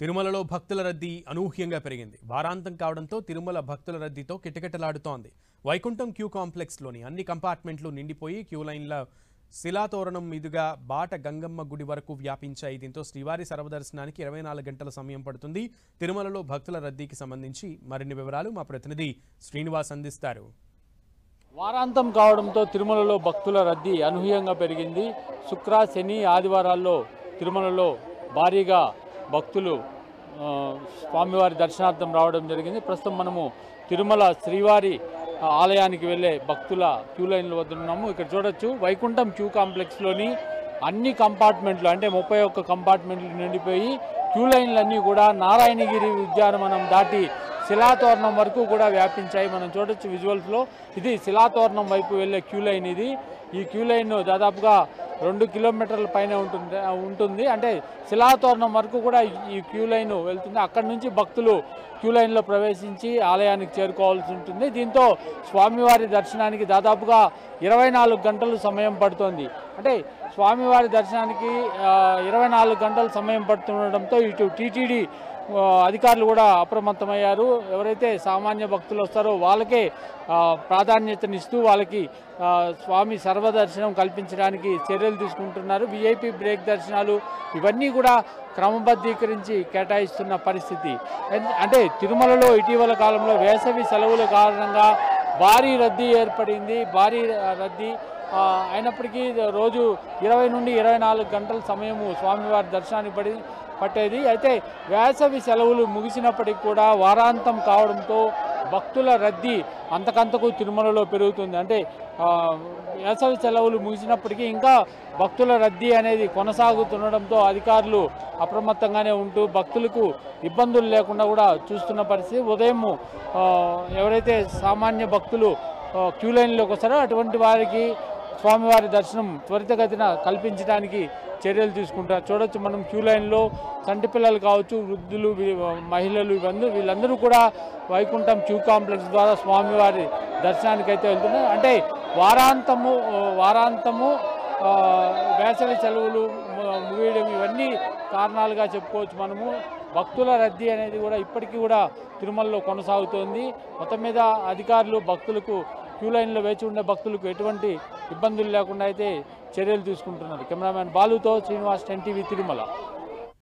తిరుమలలో భక్తుల రద్దీ అనూహ్యంగా పెరిగింది. వారాంతం కావడంతో తిరుమల భక్తుల రద్దీతో కిటకిటలాడుతోంది. వైకుంఠం క్యూ కాంప్లెక్స్లోని అన్ని కంపార్ట్మెంట్లు నిండిపోయి క్యూ లైన్ల శిలాతోరణం మీదుగా బాట గంగమ్మ గుడి వరకు వ్యాపించాయి. దీంతో శ్రీవారి సర్వదర్శనానికి 24 గంటల సమయం పడుతుంది. తిరుమలలో భక్తుల రద్దీకి సంబంధించి మరిన్ని వివరాలు మా ప్రతినిధి శ్రీనివాస్ అందిస్తారు. వారాంతం కావడంతో తిరుమలలో భక్తుల రద్దీ అనూహ్యంగా పెరిగింది. శుక్ర, శని, ఆదివారాల్లో తిరుమలలో భారీగా భక్తులు స్వామివారి దర్శనార్థం రావడం జరిగింది. ప్రస్తుతం మనము తిరుమల శ్రీవారి ఆలయానికి వెళ్ళే భక్తుల క్యూ లైన్ల వద్ద ఉన్నాము. ఇక్కడ చూడొచ్చు, వైకుంఠం క్యూ కాంప్లెక్స్లోని అన్ని కంపార్ట్మెంట్లు అంటే 31 కంపార్ట్మెంట్లు నిండిపోయి క్యూ లైన్లన్నీ కూడా నారాయణగిరి ఉద్యానవనం దాటి శిలాతోరణం వరకు కూడా వ్యాపించాయి. మనం చూడొచ్చు విజువల్స్లో. ఇది శిలాతోరణం వైపు వెళ్ళే క్యూ లైన్. ఈ క్యూ లైన్ దాదాపుగా 2 కిలోమీటర్ల పైన ఉంటుంది. అంటే శిలాతోరణం వరకు కూడా ఈ క్యూ లైన్ వెళ్తుంది. అక్కడి నుంచి భక్తులు క్యూ లైన్లో ప్రవేశించి ఆలయానికి చేరుకోవాల్సి ఉంటుంది. దీంతో స్వామివారి దర్శనానికి దాదాపుగా 24 గంటలు సమయం పడుతోంది. అంటే స్వామివారి దర్శనానికి 24 గంటల సమయం పడుతుండడంతో ఇటు టీటీడీ అధికారులు కూడా అప్రమత్తమయ్యారు. ఎవరైతే సామాన్య భక్తులు వస్తారో వాళ్ళకే ప్రాధాన్యతనిస్తూ వాళ్ళకి స్వామి సర్వదర్శనం కల్పించడానికి చర్యలు తీసుకుంటున్నారు. విఐపి బ్రేక్ దర్శనాలు ఇవన్నీ కూడా క్రమబద్ధీకరించి కేటాయిస్తున్న పరిస్థితి. అంటే తిరుమలలో ఇటీవల కాలంలో వేసవి సెలవుల కారణంగా భారీ రద్దీ ఏర్పడింది. భారీ రద్దీ అయినప్పటికీ రోజు 20 నుండి 24 గంటల సమయము స్వామివారి దర్శనానికి పట్టేది. అయితే వేసవి సెలవులు ముగిసినప్పటికీ కూడా వారాంతం కావడంతో భక్తుల రద్దీ అంతకంతకు తిరుమలలో పెరుగుతుంది. అంటే వేసవి సెలవులు ముగిసినప్పటికీ ఇంకా భక్తుల రద్దీ అనేది కొనసాగుతుండడంతో అధికారులు అప్రమత్తంగానే ఉంటూ భక్తులకు ఇబ్బందులు లేకుండా కూడా చూస్తున్న పరిస్థితి. ఉదయం ఎవరైతే సామాన్య భక్తులు క్యూ లైన్లోకి వస్తారో అటువంటి వారికి స్వామివారి దర్శనం త్వరితగతిన కల్పించడానికి చర్యలు తీసుకుంటారు. చూడొచ్చు మనం క్యూ లైన్లో చంటి పిల్లలు కావచ్చు, వృద్ధులు, మహిళలు వీళ్ళందరూ కూడా వైకుంఠం క్యూ కాంప్లెక్స్ ద్వారా స్వామివారి దర్శనానికి అయితే వెళ్తున్నారు. అంటే వారాంతము వేసవి సెలవులు ముగియడం ఇవన్నీ కారణాలుగా చెప్పుకోవచ్చు మనము. భక్తుల రద్దీ అనేది కూడా ఇప్పటికీ కూడా తిరుమలలో కొనసాగుతోంది. మొత్తం మీద అధికారులు భక్తులకు క్యూ లైన్లో వేచి ఉండే భక్తులకు ఎటువంటి ఇబ్బందులు లేకుండా అయితే చర్యలు తీసుకుంటున్నారు. కెమెరామ్యాన్ బాలుతో శ్రీనివాస్, 10 టీవీ, తిరుమల.